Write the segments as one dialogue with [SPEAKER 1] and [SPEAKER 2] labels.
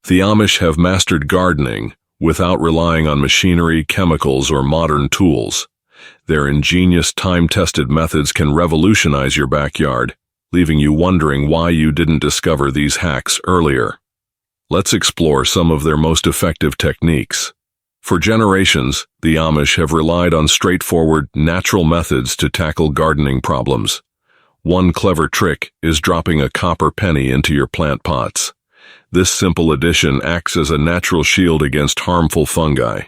[SPEAKER 1] The Amish have mastered gardening without relying on machinery, chemicals, or modern tools. Their ingenious, time-tested methods can revolutionize your backyard, leaving you wondering why you didn't discover these hacks earlier. Let's explore some of their most effective techniques. For generations, the Amish have relied on straightforward, natural methods to tackle gardening problems. One clever trick is dropping a copper penny into your plant pots. This simple addition acts as a natural shield against harmful fungi.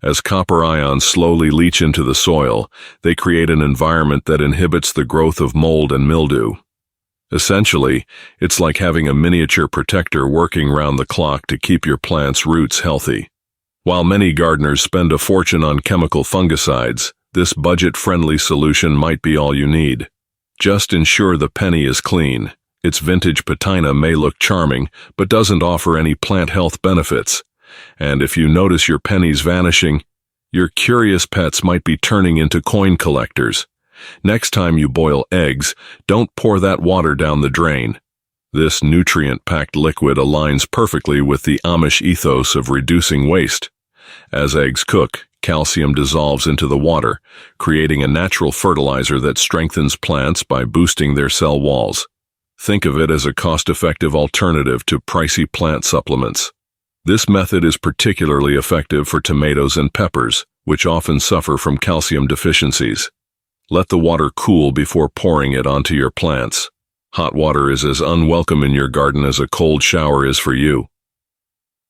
[SPEAKER 1] As copper ions slowly leach into the soil, they create an environment that inhibits the growth of mold and mildew. Essentially, it's like having a miniature protector working round the clock to keep your plant's roots healthy. While many gardeners spend a fortune on chemical fungicides, this budget-friendly solution might be all you need. Just ensure the penny is clean. Its vintage patina may look charming, but doesn't offer any plant health benefits. And if you notice your pennies vanishing, your curious pets might be turning into coin collectors. Next time you boil eggs, don't pour that water down the drain. This nutrient-packed liquid aligns perfectly with the Amish ethos of reducing waste. As eggs cook, calcium dissolves into the water, creating a natural fertilizer that strengthens plants by boosting their cell walls. Think of it as a cost-effective alternative to pricey plant supplements. This method is particularly effective for tomatoes and peppers, which often suffer from calcium deficiencies. Let the water cool before pouring it onto your plants. Hot water is as unwelcome in your garden as a cold shower is for you.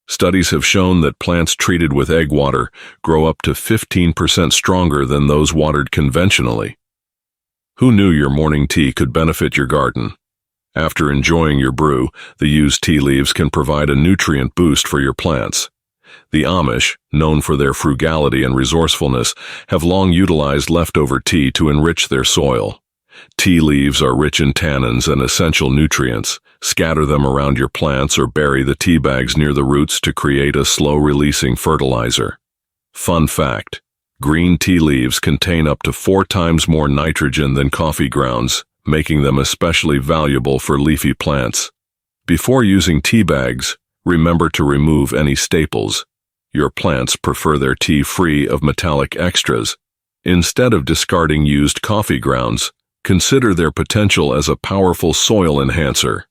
[SPEAKER 1] Studies have shown that plants treated with egg water grow up to 15% stronger than those watered conventionally. Who knew your morning tea could benefit your garden? After enjoying your brew, the used tea leaves can provide a nutrient boost for your plants. The Amish, known for their frugality and resourcefulness, have long utilized leftover tea to enrich their soil. Tea leaves are rich in tannins and essential nutrients. Scatter them around your plants or bury the tea bags near the roots to create a slow-releasing fertilizer. Fun fact: green tea leaves contain up to 4 times more nitrogen than coffee grounds, making them especially valuable for leafy plants. Before using tea bags, remember to remove any staples. Your plants prefer their tea free of metallic extras. Instead of discarding used coffee grounds, consider their potential as a powerful soil enhancer.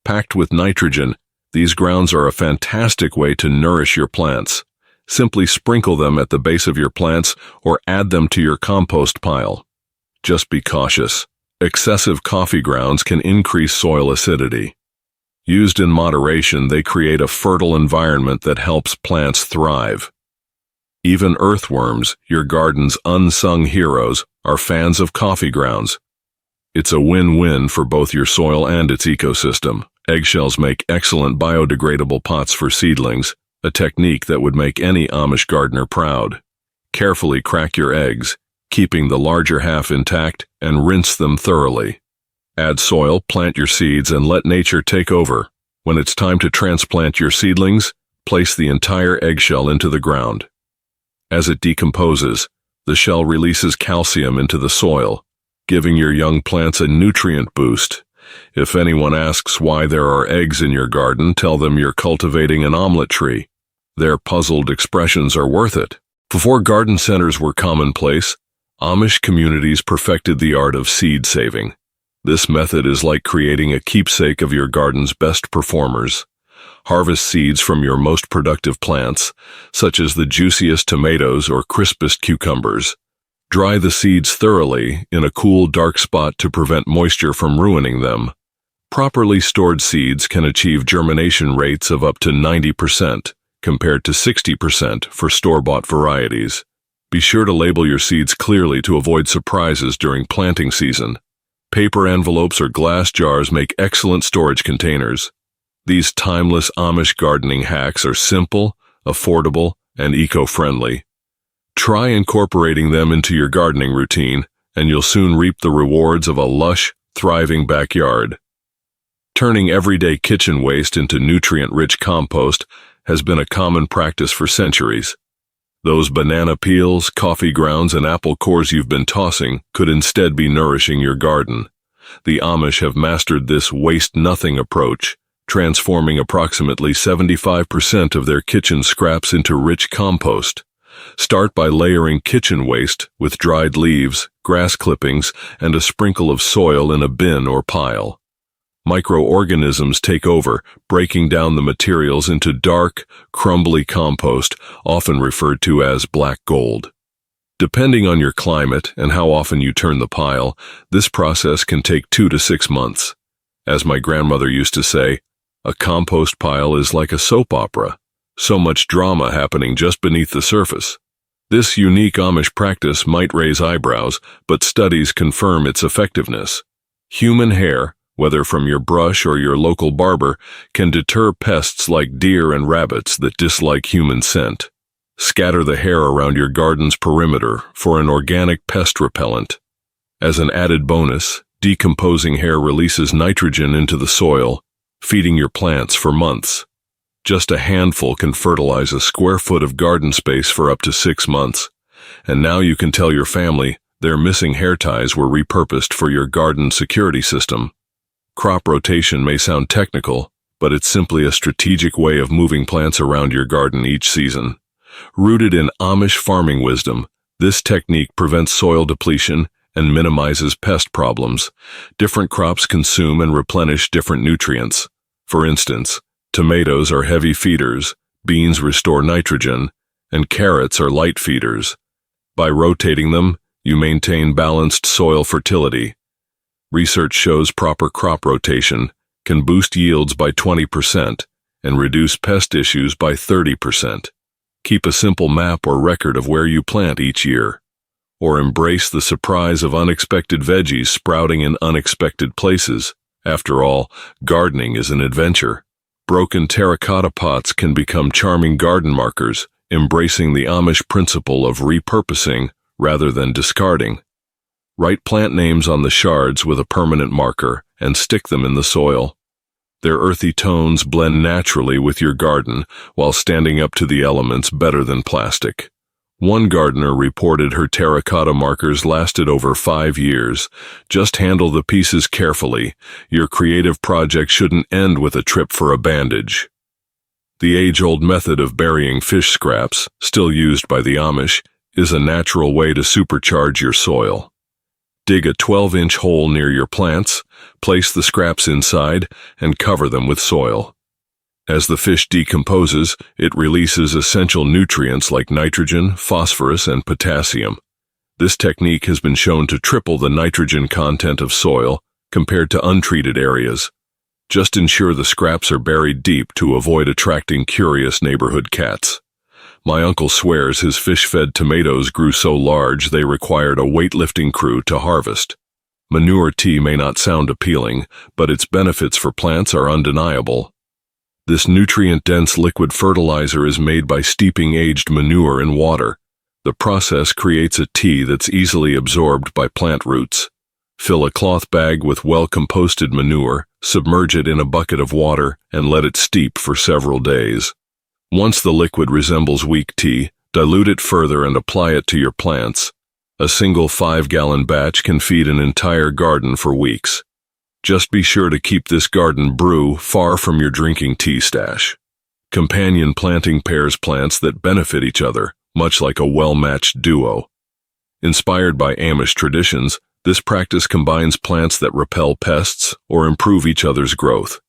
[SPEAKER 1] Packed with nitrogen, these grounds are a fantastic way to nourish your plants. Simply sprinkle them at the base of your plants or add them to your compost pile. Just be cautious. Excessive coffee grounds can increase soil acidity. Used in moderation, they create a fertile environment that helps plants thrive. Even earthworms, your garden's unsung heroes, are fans of coffee grounds. It's a win-win for both your soil and its ecosystem. Eggshells make excellent biodegradable pots for seedlings, a technique that would make any Amish gardener proud. Carefully crack your eggs, keeping the larger half intact, and rinse them thoroughly. Add soil, plant your seeds, and let nature take over. When it's time to transplant your seedlings, place the entire eggshell into the ground. As it decomposes, the shell releases calcium into the soil, giving your young plants a nutrient boost. If anyone asks why there are eggs in your garden, tell them you're cultivating an omelet tree. Their puzzled expressions are worth it. Before garden centers were commonplace, Amish communities perfected the art of seed saving. This method is like creating a keepsake of your garden's best performers. Harvest seeds from your most productive plants, such as the juiciest tomatoes or crispest cucumbers. Dry the seeds thoroughly in a cool, dark spot to prevent moisture from ruining them. Properly stored seeds can achieve germination rates of up to 90%, compared to 60% for store-bought varieties. Be sure to label your seeds clearly to avoid surprises during planting season. Paper envelopes or glass jars make excellent storage containers. These timeless Amish gardening hacks are simple, affordable, and eco-friendly. Try incorporating them into your gardening routine, and you'll soon reap the rewards of a lush, thriving backyard. Turning everyday kitchen waste into nutrient-rich compost has been a common practice for centuries. Those banana peels, coffee grounds, and apple cores you've been tossing could instead be nourishing your garden. The Amish have mastered this waste-nothing approach, transforming approximately 75% of their kitchen scraps into rich compost. Start by layering kitchen waste with dried leaves, grass clippings, and a sprinkle of soil in a bin or pile. Microorganisms take over, breaking down the materials into dark, crumbly compost, often referred to as black gold. Depending on your climate and how often you turn the pile, this process can take 2 to 6 months. As my grandmother used to say, a compost pile is like a soap opera, so much drama happening just beneath the surface. This unique Amish practice might raise eyebrows, but studies confirm its effectiveness. Human hair, whether from your brush or your local barber, can deter pests like deer and rabbits that dislike human scent. Scatter the hair around your garden's perimeter for an organic pest repellent. As an added bonus, decomposing hair releases nitrogen into the soil, feeding your plants for months. Just a handful can fertilize a square foot of garden space for up to 6 months. And now you can tell your family their missing hair ties were repurposed for your garden security system. Crop rotation may sound technical, but it's simply a strategic way of moving plants around your garden each season. Rooted in Amish farming wisdom, this technique prevents soil depletion and minimizes pest problems. Different crops consume and replenish different nutrients. For instance, tomatoes are heavy feeders, beans restore nitrogen, and carrots are light feeders. By rotating them, you maintain balanced soil fertility. Research shows proper crop rotation can boost yields by 20% and reduce pest issues by 30%. Keep a simple map or record of where you plant each year, or embrace the surprise of unexpected veggies sprouting in unexpected places. After all, gardening is an adventure. Broken terracotta pots can become charming garden markers, embracing the Amish principle of repurposing rather than discarding. Write plant names on the shards with a permanent marker and stick them in the soil. Their earthy tones blend naturally with your garden while standing up to the elements better than plastic. One gardener reported her terracotta markers lasted over 5 years. Just handle the pieces carefully. Your creative project shouldn't end with a trip for a bandage. The age-old method of burying fish scraps, still used by the Amish, is a natural way to supercharge your soil. Dig a 12-inch hole near your plants, place the scraps inside, and cover them with soil. As the fish decomposes, it releases essential nutrients like nitrogen, phosphorus, and potassium. This technique has been shown to triple the nitrogen content of soil compared to untreated areas. Just ensure the scraps are buried deep to avoid attracting curious neighborhood cats. My uncle swears his fish-fed tomatoes grew so large they required a weightlifting crew to harvest. Manure tea may not sound appealing, but its benefits for plants are undeniable. This nutrient-dense liquid fertilizer is made by steeping aged manure in water. The process creates a tea that's easily absorbed by plant roots. Fill a cloth bag with well-composted manure, submerge it in a bucket of water, and let it steep for several days. Once the liquid resembles weak tea, dilute it further and apply it to your plants. A single 5-gallon batch can feed an entire garden for weeks. Just be sure to keep this garden brew far from your drinking tea stash. Companion planting pairs plants that benefit each other, much like a well-matched duo. Inspired by Amish traditions, this practice combines plants that repel pests or improve each other's growth.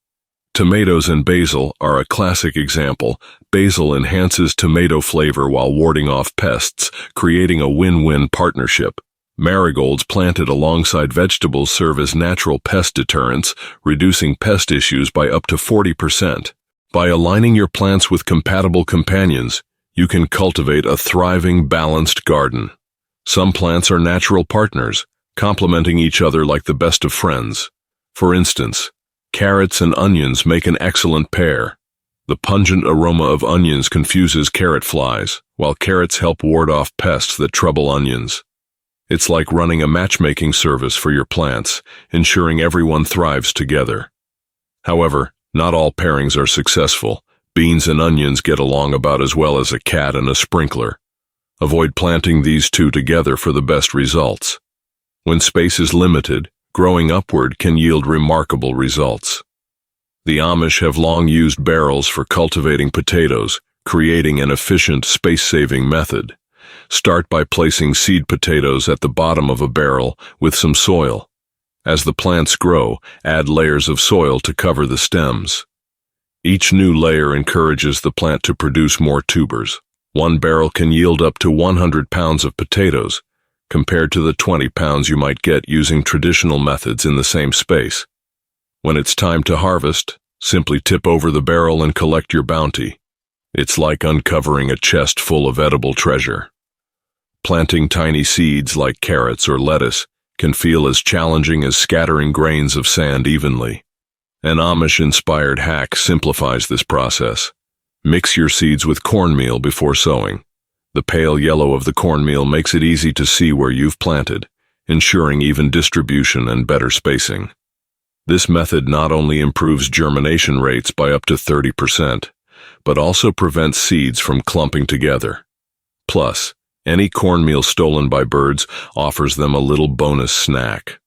[SPEAKER 1] Tomatoes and basil are a classic example. Basil enhances tomato flavor while warding off pests, creating a win-win partnership. Marigolds planted alongside vegetables serve as natural pest deterrents, reducing pest issues by up to 40%. By aligning your plants with compatible companions, you can cultivate a thriving, balanced garden. Some plants are natural partners, complementing each other like the best of friends. For instance, carrots and onions make an excellent pair. The pungent aroma of onions confuses carrot flies, while carrots help ward off pests that trouble onions. It's like running a matchmaking service for your plants, ensuring everyone thrives together. However, not all pairings are successful. Beans and onions get along about as well as a cat and a sprinkler. Avoid planting these two together for the best results. When space is limited, growing upward can yield remarkable results. The Amish have long used barrels for cultivating potatoes, creating an efficient, space-saving method. Start by placing seed potatoes at the bottom of a barrel with some soil. As the plants grow, add layers of soil to cover the stems. Each new layer encourages the plant to produce more tubers. One barrel can yield up to 100 pounds of potatoes, compared to the 20 pounds you might get using traditional methods in the same space. When it's time to harvest, simply tip over the barrel and collect your bounty. It's like uncovering a chest full of edible treasure. Planting tiny seeds like carrots or lettuce can feel as challenging as scattering grains of sand evenly. An Amish-inspired hack simplifies this process. Mix your seeds with cornmeal before sowing. The pale yellow of the cornmeal makes it easy to see where you've planted, ensuring even distribution and better spacing. This method not only improves germination rates by up to 30%, but also prevents seeds from clumping together. Plus, any cornmeal stolen by birds offers them a little bonus snack.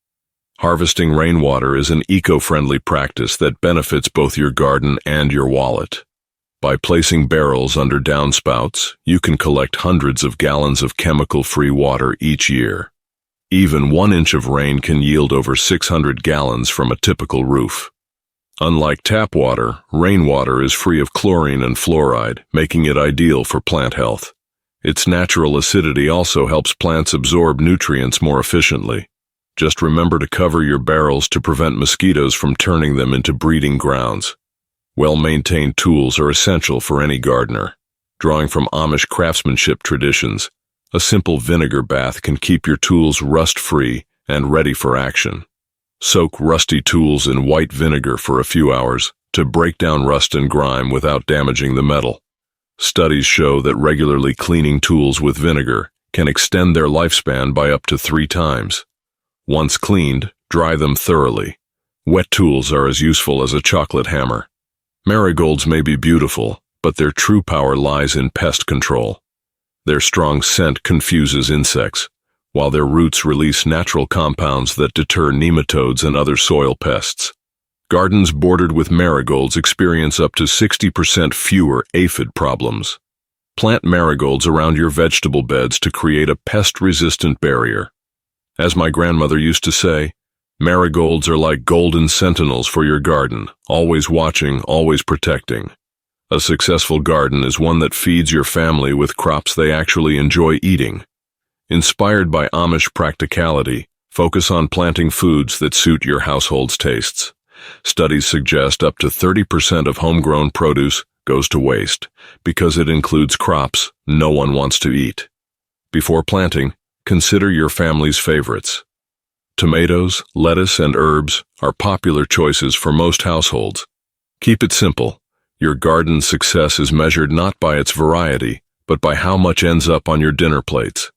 [SPEAKER 1] Harvesting rainwater is an eco-friendly practice that benefits both your garden and your wallet. By placing barrels under downspouts, you can collect hundreds of gallons of chemical-free water each year. Even 1 inch of rain can yield over 600 gallons from a typical roof. Unlike tap water, rainwater is free of chlorine and fluoride, making it ideal for plant health. Its natural acidity also helps plants absorb nutrients more efficiently. Just remember to cover your barrels to prevent mosquitoes from turning them into breeding grounds. Well-maintained tools are essential for any gardener. Drawing from Amish craftsmanship traditions, a simple vinegar bath can keep your tools rust-free and ready for action. Soak rusty tools in white vinegar for a few hours to break down rust and grime without damaging the metal. Studies show that regularly cleaning tools with vinegar can extend their lifespan by up to 3 times. Once cleaned, dry them thoroughly. Wet tools are as useful as a chocolate hammer. Marigolds may be beautiful, but their true power lies in pest control. Their strong scent confuses insects, while their roots release natural compounds that deter nematodes and other soil pests. Gardens bordered with marigolds experience up to 60% fewer aphid problems. Plant marigolds around your vegetable beds to create a pest-resistant barrier. As my grandmother used to say, marigolds are like golden sentinels for your garden, always watching, always protecting. A successful garden is one that feeds your family with crops they actually enjoy eating. Inspired by Amish practicality, focus on planting foods that suit your household's tastes. Studies suggest up to 30% of homegrown produce goes to waste because it includes crops no one wants to eat. Before planting, consider your family's favorites. Tomatoes, lettuce, and herbs are popular choices for most households. Keep it simple. Your garden's success is measured not by its variety, but by how much ends up on your dinner plates.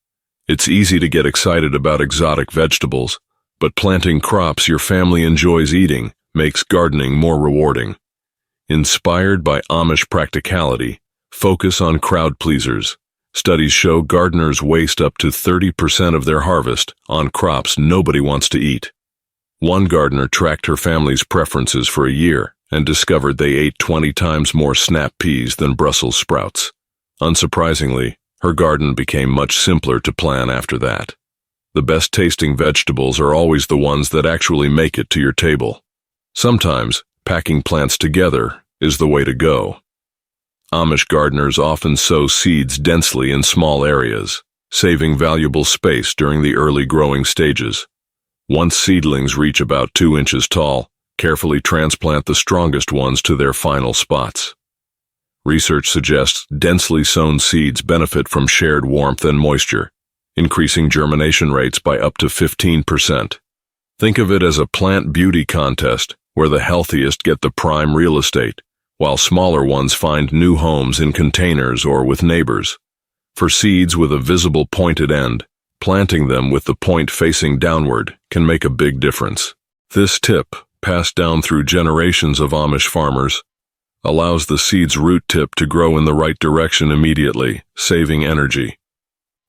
[SPEAKER 1] It's easy to get excited about exotic vegetables, but planting crops your family enjoys eating makes gardening more rewarding. Inspired by Amish practicality, focus on crowd pleasers. Studies show gardeners waste up to 30% of their harvest on crops nobody wants to eat. One gardener tracked her family's preferences for a year and discovered they ate 20 times more snap peas than Brussels sprouts. Unsurprisingly, her garden became much simpler to plan after that. The best tasting vegetables are always the ones that actually make it to your table. Sometimes, packing plants together is the way to go. Amish gardeners often sow seeds densely in small areas, saving valuable space during the early growing stages. Once seedlings reach about 2 inches tall, carefully transplant the strongest ones to their final spots. Research suggests densely sown seeds benefit from shared warmth and moisture, increasing germination rates by up to 15%. Think of it as a plant beauty contest where the healthiest get the prime real estate, while smaller ones find new homes in containers or with neighbors. For seeds with a visible pointed end, planting them with the point facing downward can make a big difference. This tip, passed down through generations of Amish farmers, allows the seed's root tip to grow in the right direction immediately, saving energy.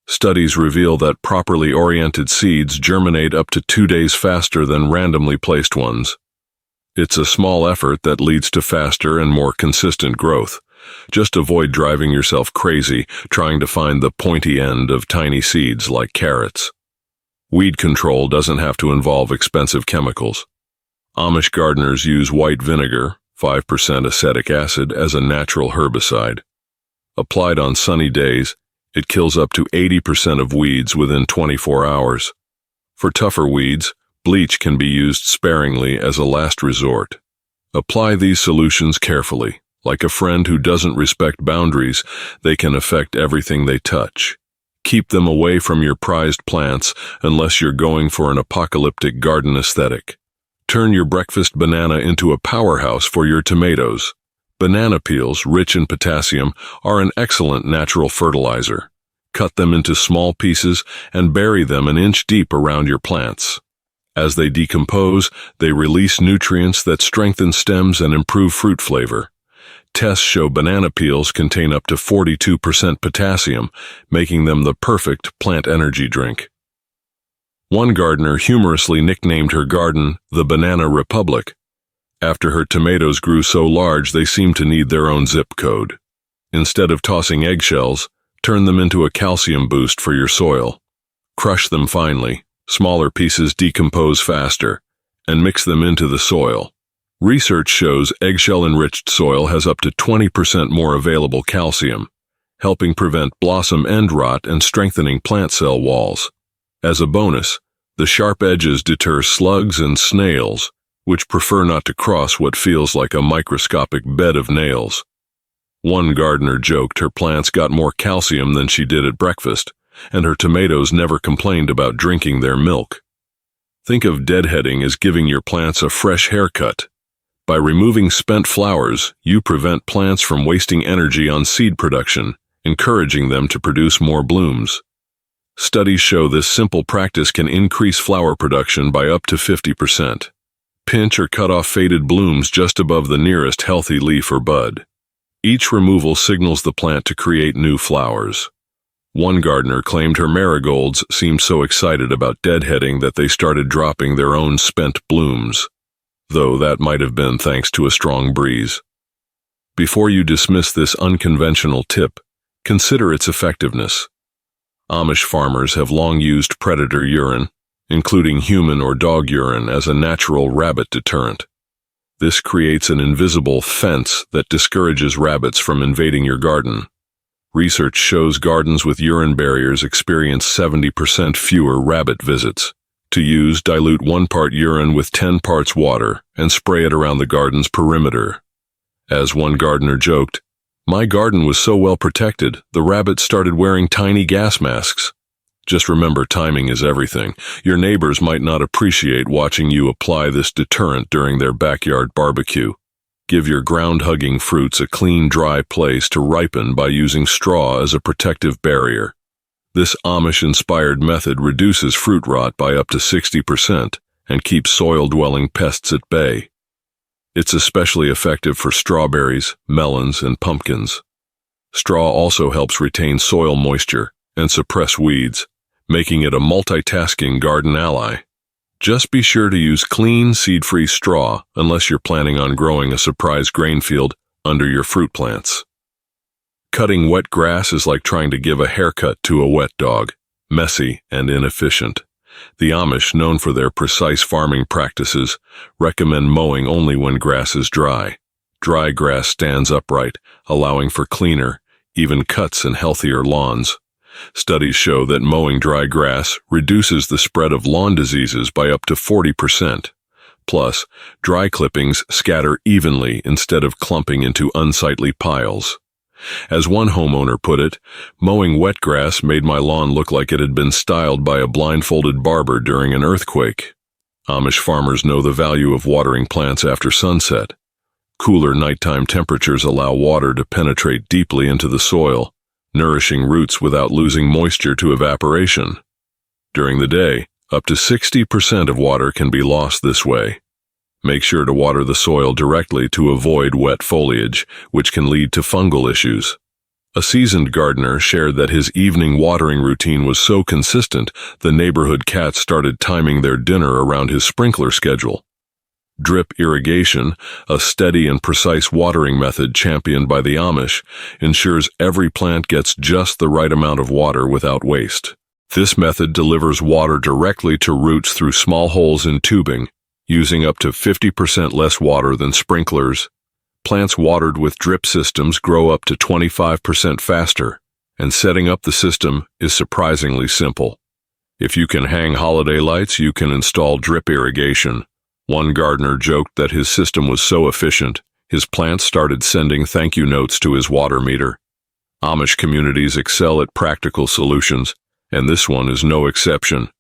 [SPEAKER 1] Studies reveal that properly oriented seeds germinate up to 2 days faster than randomly placed ones. It's a small effort that leads to faster and more consistent growth. Just avoid driving yourself crazy trying to find the pointy end of tiny seeds like carrots. Weed control doesn't have to involve expensive chemicals. Amish gardeners use white vinegar, 5% acetic acid, as a natural herbicide. Applied on sunny days, it kills up to 80% of weeds within 24 hours. For tougher weeds, bleach can be used sparingly as a last resort. Apply these solutions carefully. Like a friend who doesn't respect boundaries, they can affect everything they touch. Keep them away from your prized plants unless you're going for an apocalyptic garden aesthetic. Turn your breakfast banana into a powerhouse for your tomatoes. Banana peels, rich in potassium, are an excellent natural fertilizer. Cut them into small pieces and bury them an inch deep around your plants. As they decompose, they release nutrients that strengthen stems and improve fruit flavor. Tests show banana peels contain up to 42% potassium, making them the perfect plant energy drink. One gardener humorously nicknamed her garden the Banana Republic. After her tomatoes grew so large they seemed to need their own zip code. Instead of tossing eggshells, turn them into a calcium boost for your soil. Crush them finely, smaller pieces decompose faster, and mix them into the soil. Research shows eggshell-enriched soil has up to 20% more available calcium, helping prevent blossom end rot and strengthening plant cell walls. As a bonus, the sharp edges deter slugs and snails, which prefer not to cross what feels like a microscopic bed of nails. One gardener joked her plants got more calcium than she did at breakfast, and her tomatoes never complained about drinking their milk. Think of deadheading as giving your plants a fresh haircut. By removing spent flowers, you prevent plants from wasting energy on seed production, encouraging them to produce more blooms. Studies show this simple practice can increase flower production by up to 50%. Pinch or cut off faded blooms just above the nearest healthy leaf or bud. Each removal signals the plant to create new flowers. One gardener claimed her marigolds seemed so excited about deadheading that they started dropping their own spent blooms, though that might have been thanks to a strong breeze. Before you dismiss this unconventional tip, consider its effectiveness. Amish farmers have long used predator urine, including human or dog urine, as a natural rabbit deterrent. This creates an invisible fence that discourages rabbits from invading your garden. Research shows gardens with urine barriers experience 70% fewer rabbit visits. To use, dilute 1 part urine with 10 parts water and spray it around the garden's perimeter. As one gardener joked, "My garden was so well protected, the rabbits started wearing tiny gas masks." Just remember, timing is everything. Your neighbors might not appreciate watching you apply this deterrent during their backyard barbecue. Give your ground-hugging fruits a clean, dry place to ripen by using straw as a protective barrier. This Amish-inspired method reduces fruit rot by up to 60% and keeps soil-dwelling pests at bay. It's especially effective for strawberries, melons, and pumpkins. Straw also helps retain soil moisture and suppress weeds, making it a multitasking garden ally. Just be sure to use clean, seed-free straw unless you're planning on growing a surprise grain field under your fruit plants. Cutting wet grass is like trying to give a haircut to a wet dog, messy and inefficient. The Amish, known for their precise farming practices, recommend mowing only when grass is dry. Dry grass stands upright, allowing for cleaner, even cuts and healthier lawns. Studies show that mowing dry grass reduces the spread of lawn diseases by up to 40%. Plus, dry clippings scatter evenly instead of clumping into unsightly piles. As one homeowner put it, mowing wet grass made my lawn look like it had been styled by a blindfolded barber during an earthquake. Amish farmers know the value of watering plants after sunset. Cooler nighttime temperatures allow water to penetrate deeply into the soil, nourishing roots without losing moisture to evaporation. During the day, up to 60% of water can be lost this way. Make sure to water the soil directly to avoid wet foliage, which can lead to fungal issues. A seasoned gardener shared that his evening watering routine was so consistent, the neighborhood cats started timing their dinner around his sprinkler schedule. Drip irrigation, a steady and precise watering method championed by the Amish, ensures every plant gets just the right amount of water without waste. This method delivers water directly to roots through small holes in tubing, using up to 50% less water than sprinklers. Plants watered with drip systems grow up to 25% faster, and setting up the system is surprisingly simple. If you can hang holiday lights, you can install drip irrigation. One gardener joked that his system was so efficient, his plants started sending thank you notes to his water meter. Amish communities excel at practical solutions, and this one is no exception.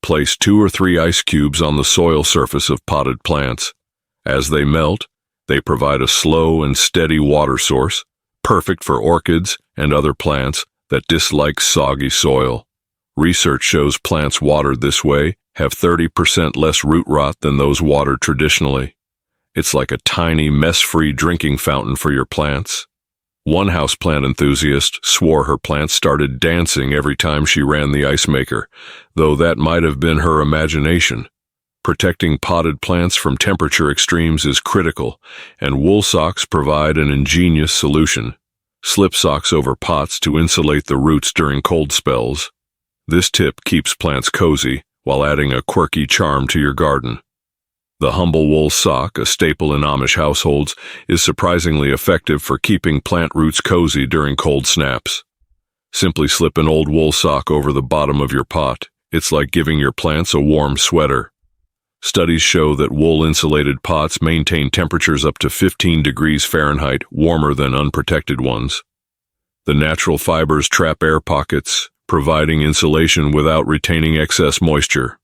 [SPEAKER 1] Place 2 or 3 ice cubes on the soil surface of potted plants. As they melt, they provide a slow and steady water source, perfect for orchids and other plants that dislike soggy soil. Research shows plants watered this way have 30% less root rot than those watered traditionally. It's like a tiny, mess-free drinking fountain for your plants. One houseplant enthusiast swore her plants started dancing every time she ran the ice maker, though that might have been her imagination. Protecting potted plants from temperature extremes is critical, and wool socks provide an ingenious solution. Slip socks over pots to insulate the roots during cold spells. This tip keeps plants cozy while adding a quirky charm to your garden. The humble wool sock, a staple in Amish households, is surprisingly effective for keeping plant roots cozy during cold snaps. Simply slip an old wool sock over the bottom of your pot. It's like giving your plants a warm sweater. Studies show that wool-insulated pots maintain temperatures up to 15 degrees Fahrenheit warmer than unprotected ones. The natural fibers trap air pockets, providing insulation without retaining excess moisture.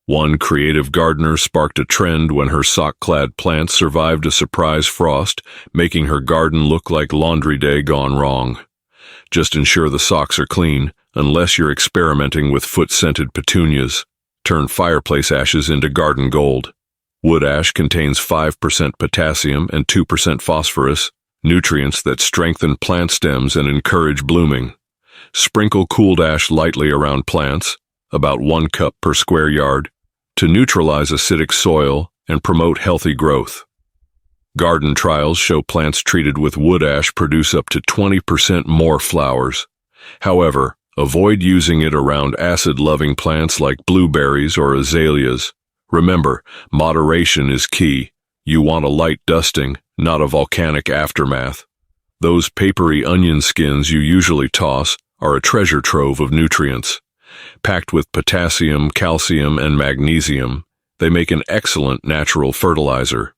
[SPEAKER 1] One creative gardener sparked a trend when her sock-clad plants survived a surprise frost, making her garden look like laundry day gone wrong. Just ensure the socks are clean, unless you're experimenting with foot-scented petunias. Turn fireplace ashes into garden gold. Wood ash contains 5% potassium and 2% phosphorus, nutrients that strengthen plant stems and encourage blooming. Sprinkle cooled ash lightly around plants, about 1 cup per square yard, to neutralize acidic soil and promote healthy growth. Garden trials show plants treated with wood ash produce up to 20% more flowers. However, avoid using it around acid-loving plants like blueberries or azaleas. Remember, moderation is key. You want a light dusting, not a volcanic aftermath. Those papery onion skins you usually toss are a treasure trove of nutrients. Packed with potassium, calcium, and magnesium, they make an excellent natural fertilizer.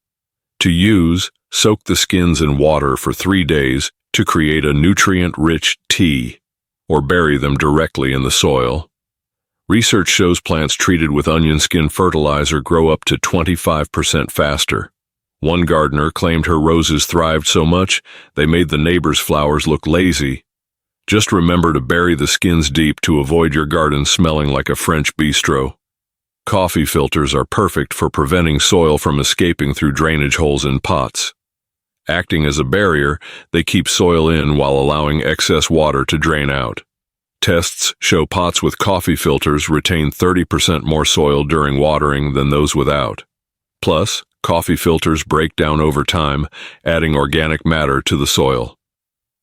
[SPEAKER 1] To use, soak the skins in water for 3 days to create a nutrient-rich tea, or bury them directly in the soil. Research shows plants treated with onion skin fertilizer grow up to 25% faster. One gardener claimed her roses thrived so much they made the neighbor's flowers look lazy. Just remember to bury the skins deep to avoid your garden smelling like a French bistro. Coffee filters are perfect for preventing soil from escaping through drainage holes in pots. Acting as a barrier, they keep soil in while allowing excess water to drain out. Tests show pots with coffee filters retain 30% more soil during watering than those without. Plus, coffee filters break down over time, adding organic matter to the soil.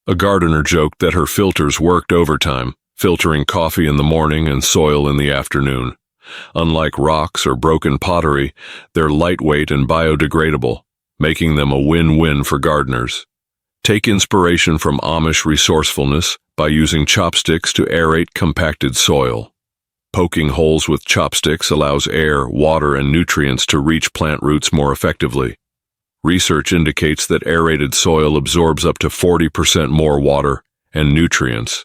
[SPEAKER 1] A gardener joked that her filters worked overtime, filtering coffee in the morning and soil in the afternoon. Unlike rocks or broken pottery, they're lightweight and biodegradable, making them a win-win for gardeners. Take inspiration from Amish resourcefulness by using chopsticks to aerate compacted soil. Poking holes with chopsticks allows air, water, and nutrients to reach plant roots more effectively. Research indicates that aerated soil absorbs up to 40% more water and nutrients.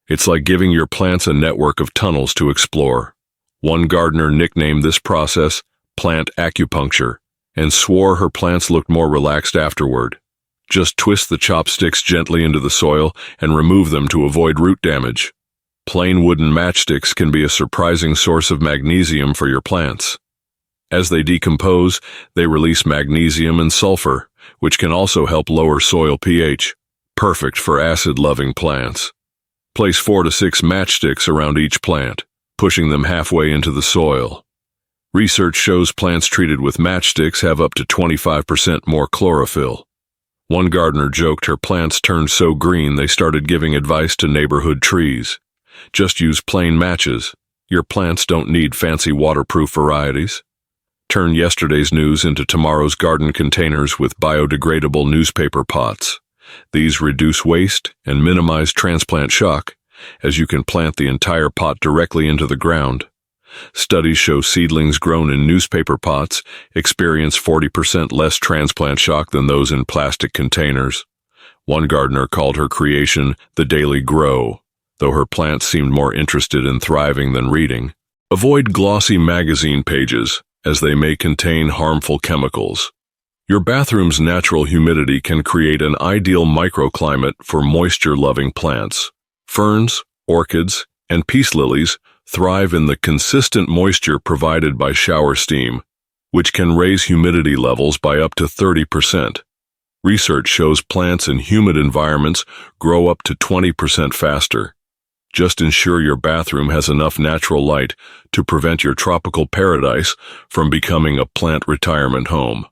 [SPEAKER 1] It's like giving your plants a network of tunnels to explore. One gardener nicknamed this process plant acupuncture and swore her plants looked more relaxed afterward. Just twist the chopsticks gently into the soil and remove them to avoid root damage. Plain wooden matchsticks can be a surprising source of magnesium for your plants. As they decompose, they release magnesium and sulfur, which can also help lower soil pH, perfect for acid-loving plants. Place 4 to 6 matchsticks around each plant, pushing them halfway into the soil. Research shows plants treated with matchsticks have up to 25% more chlorophyll. One gardener joked her plants turned so green they started giving advice to neighborhood trees. Just use plain matches. Your plants don't need fancy waterproof varieties. Turn yesterday's news into tomorrow's garden containers with biodegradable newspaper pots. These reduce waste and minimize transplant shock, as you can plant the entire pot directly into the ground. Studies show seedlings grown in newspaper pots experience 40% less transplant shock than those in plastic containers. One gardener called her creation the daily grow, though her plants seemed more interested in thriving than reading. Avoid glossy magazine pages, as they may contain harmful chemicals. Your bathroom's natural humidity can create an ideal microclimate for moisture-loving plants. Ferns, orchids, and peace lilies thrive in the consistent moisture provided by shower steam, which can raise humidity levels by up to 30%. Research shows plants in humid environments grow up to 20% faster. Just ensure your bathroom has enough natural light to prevent your tropical paradise from becoming a plant retirement home.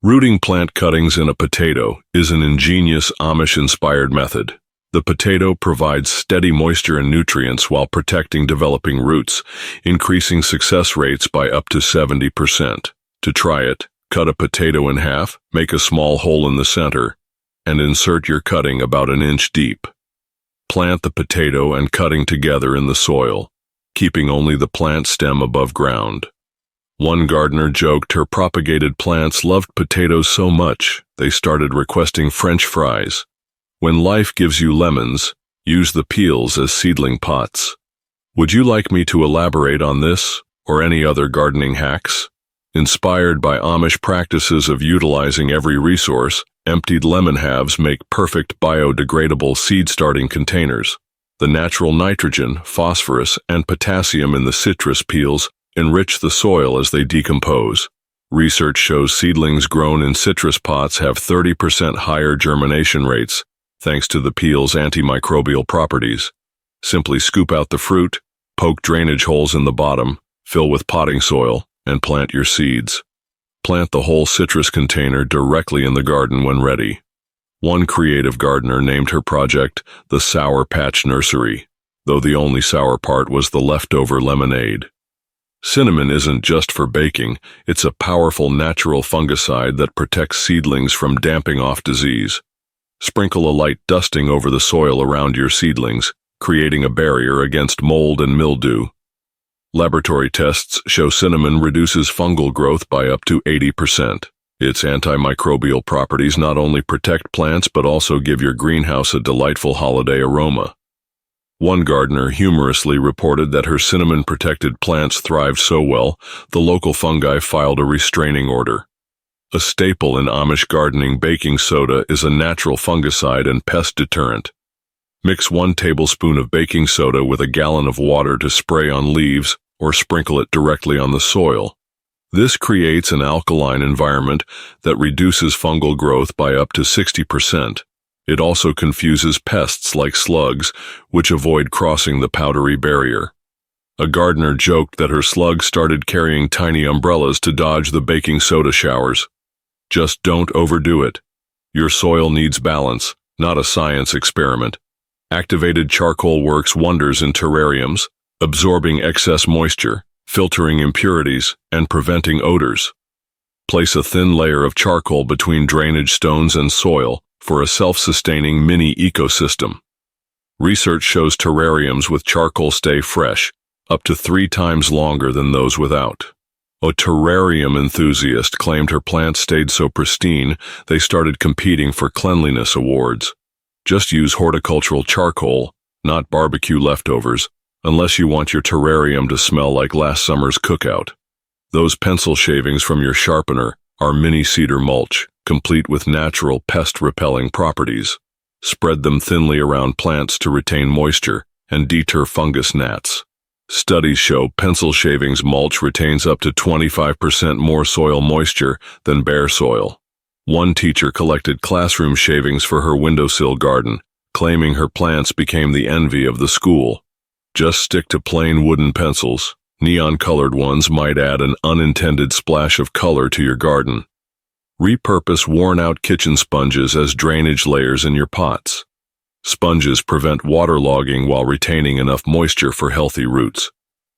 [SPEAKER 1] Rooting plant cuttings in a potato is an ingenious Amish-inspired method. The potato provides steady moisture and nutrients while protecting developing roots, increasing success rates by up to 70%. To try it, cut a potato in half, make a small hole in the center, and insert your cutting about an inch deep. Plant the potato and cutting together in the soil, keeping only the plant stem above ground. One gardener joked her propagated plants loved potatoes so much they started requesting French fries. When life gives you lemons, use the peels as seedling pots. Would you like me to elaborate on this or any other gardening hacks? Inspired by Amish practices of utilizing every resource, emptied lemon halves make perfect biodegradable seed-starting containers. The natural nitrogen, phosphorus, and potassium in the citrus peels enrich the soil as they decompose. Research shows seedlings grown in citrus pots have 30% higher germination rates, thanks to the peel's antimicrobial properties. Simply scoop out the fruit, poke drainage holes in the bottom, fill with potting soil, and plant your seeds. Plant the whole citrus container directly in the garden when ready. One creative gardener named her project the Sour Patch Nursery, though the only sour part was the leftover lemonade. Cinnamon isn't just for baking, it's a powerful natural fungicide that protects seedlings from damping off disease. Sprinkle a light dusting over the soil around your seedlings, creating a barrier against mold and mildew. Laboratory tests show cinnamon reduces fungal growth by up to 80%. Its antimicrobial properties not only protect plants but also give your greenhouse a delightful holiday aroma. One gardener humorously reported that her cinnamon-protected plants thrived so well, the local fungi filed a restraining order. A staple in Amish gardening, baking soda is a natural fungicide and pest deterrent. Mix 1 tablespoon of baking soda with a gallon of water to spray on leaves or sprinkle it directly on the soil. This creates an alkaline environment that reduces fungal growth by up to 60%. It also confuses pests like slugs, which avoid crossing the powdery barrier. A gardener joked that her slugs started carrying tiny umbrellas to dodge the baking soda showers. Just don't overdo it. Your soil needs balance, not a science experiment. Activated charcoal works wonders in terrariums, absorbing excess moisture, filtering impurities, and preventing odors. Place a thin layer of charcoal between drainage stones and soil for a self-sustaining mini ecosystem. Research shows terrariums with charcoal stay fresh, up to 3 times longer than those without. A terrarium enthusiast claimed her plants stayed so pristine they started competing for cleanliness awards. Just use horticultural charcoal, not barbecue leftovers, unless you want your terrarium to smell like last summer's cookout. Those pencil shavings from your sharpener are mini cedar mulch, complete with natural pest-repelling properties. Spread them thinly around plants to retain moisture and deter fungus gnats. Studies show pencil shavings mulch retains up to 25% more soil moisture than bare soil. One teacher collected classroom shavings for her windowsill garden, claiming her plants became the envy of the school. Just stick to plain wooden pencils, Neon-colored ones might add an unintended splash of color to your garden. Repurpose worn-out kitchen sponges as drainage layers in your pots. Sponges prevent waterlogging while retaining enough moisture for healthy roots.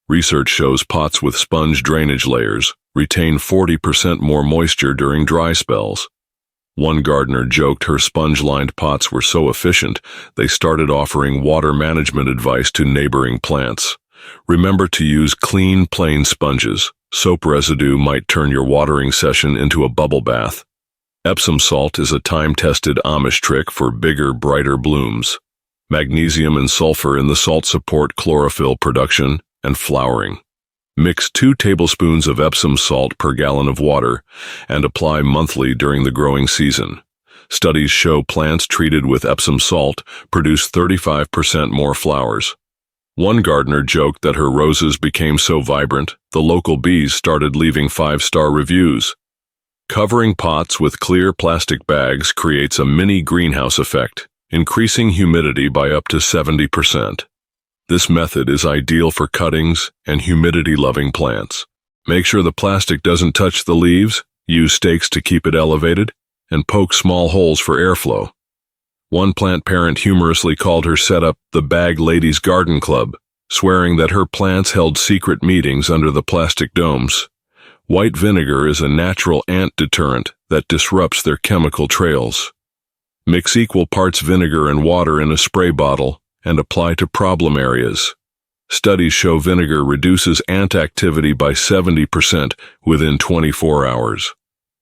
[SPEAKER 1] Research shows pots with sponge drainage layers retain 40% more moisture during dry spells. One gardener joked her sponge-lined pots were so efficient, they started offering water management advice to neighboring plants. Remember to use clean, plain sponges. Soap residue might turn your watering session into a bubble bath. Epsom salt is a time-tested Amish trick for bigger, brighter blooms. Magnesium and sulfur in the salt support chlorophyll production and flowering. Mix 2 tablespoons of Epsom salt per gallon of water and apply monthly during the growing season. Studies show plants treated with Epsom salt produce 35% more flowers. One gardener joked that her roses became so vibrant, the local bees started leaving 5-star reviews. Covering pots with clear plastic bags creates a mini greenhouse effect, increasing humidity by up to 70%. This method is ideal for cuttings and humidity-loving plants. Make sure the plastic doesn't touch the leaves, use stakes to keep it elevated, and poke small holes for airflow. One plant parent humorously called her setup the Bag Ladies Garden Club, swearing that her plants held secret meetings under the plastic domes. White vinegar is a natural ant deterrent that disrupts their chemical trails. Mix equal parts vinegar and water in a spray bottle and apply to problem areas. Studies show vinegar reduces ant activity by 70% within 24 hours.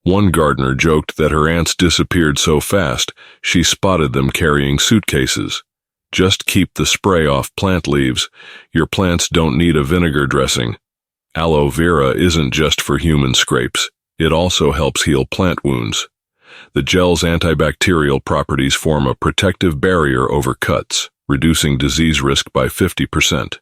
[SPEAKER 1] One gardener joked that her ants disappeared so fast, she spotted them carrying suitcases. Just keep the spray off plant leaves. Your plants don't need a vinegar dressing. Aloe vera isn't just for human scrapes. It also helps heal plant wounds. The gel's antibacterial properties form a protective barrier over cuts, reducing disease risk by 50%.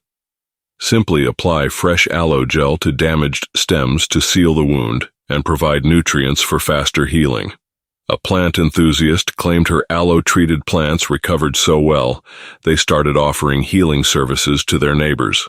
[SPEAKER 1] Simply apply fresh aloe gel to damaged stems to seal the wound and provide nutrients for faster healing. A plant enthusiast claimed her aloe-treated plants recovered so well, they started offering healing services to their neighbors.